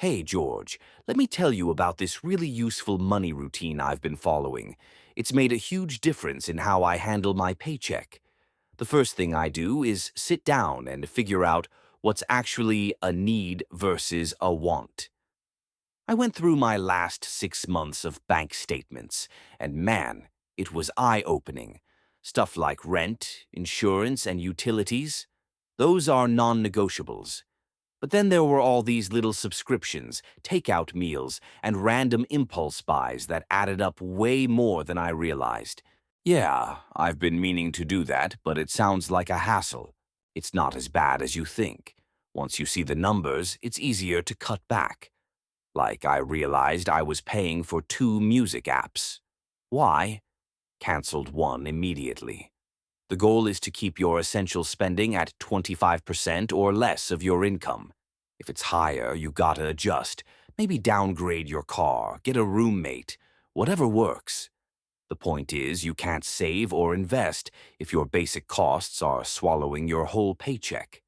Hey, George, let me tell you about this really useful money routine I've been following. It's made a huge difference in how I handle my paycheck. The first thing I do is sit down and figure out what's actually a need versus a want. I went through my last 6 months of bank statements, and man, it was eye-opening. Stuff like rent, insurance, and utilities, those are non-negotiables. But then there were all these little subscriptions, takeout meals, and random impulse buys that added up way more than I realized. Yeah, I've been meaning to do that, but it sounds like a hassle. It's not as bad as you think. Once you see the numbers, it's easier to cut back. Like I realized I was paying for 2 music apps. Why? Cancelled one immediately. The goal is to keep your essential spending at 25% or less of your income. If it's higher, you gotta adjust. Maybe downgrade your car, get a roommate, whatever works. The point is, you can't save or invest if your basic costs are swallowing your whole paycheck.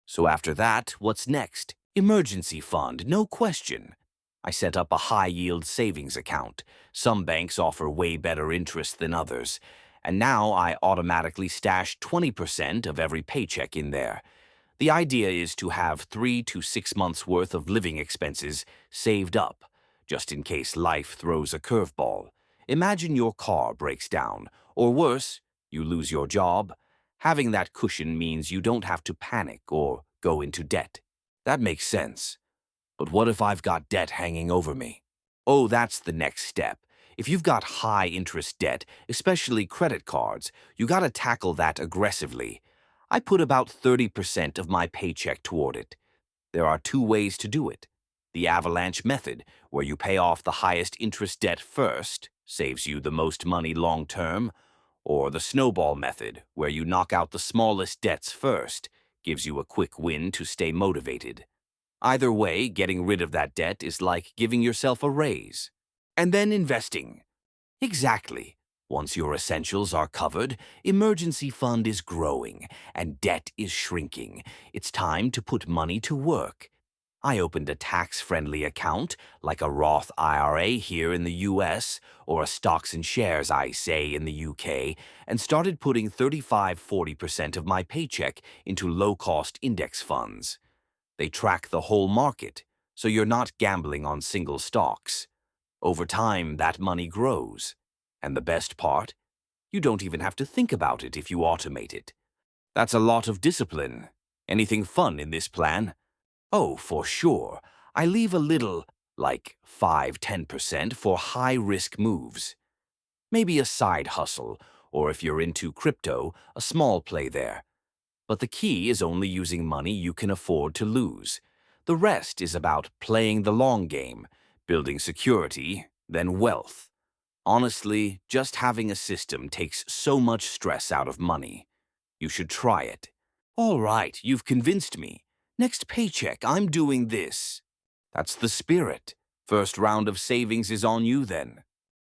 So after that, what's next? Emergency fund, no question. I set up a high-yield savings account. Some banks offer way better interest than others. And now I automatically stash 20% of every paycheck in there. The idea is to have 3 to 6 months worth of living expenses saved up, just in case life throws a curveball. Imagine your car breaks down, or worse, you lose your job. Having that cushion means you don't have to panic or go into debt. That makes sense. But what if I've got debt hanging over me? Oh, that's the next step. If you've got high-interest debt, especially credit cards, you gotta tackle that aggressively. I put about 30% of my paycheck toward it. There are 2 ways to do it. The avalanche method, where you pay off the highest interest debt first, saves you the most money long-term, or the snowball method, where you knock out the smallest debts first, gives you a quick win to stay motivated. Either way, getting rid of that debt is like giving yourself a raise. And then investing. Exactly. Once your essentials are covered, emergency fund is growing and debt is shrinking. It's time to put money to work. I opened a tax-friendly account, like a Roth IRA here in the US or a stocks and shares ISA in the UK, and started putting 35–40% of my paycheck into low-cost index funds. They track the whole market, so you're not gambling on single stocks. Over time, that money grows. And the best part? You don't even have to think about it if you automate it. That's a lot of discipline. Anything fun in this plan? Oh, for sure. I leave a little, like 5–10% for high-risk moves. Maybe a side hustle, or if you're into crypto, a small play there. But the key is only using money you can afford to lose. The rest is about playing the long game, building security, then wealth. Honestly, just having a system takes so much stress out of money. You should try it. All right, you've convinced me. Next paycheck, I'm doing this. That's the spirit. First round of savings is on you then.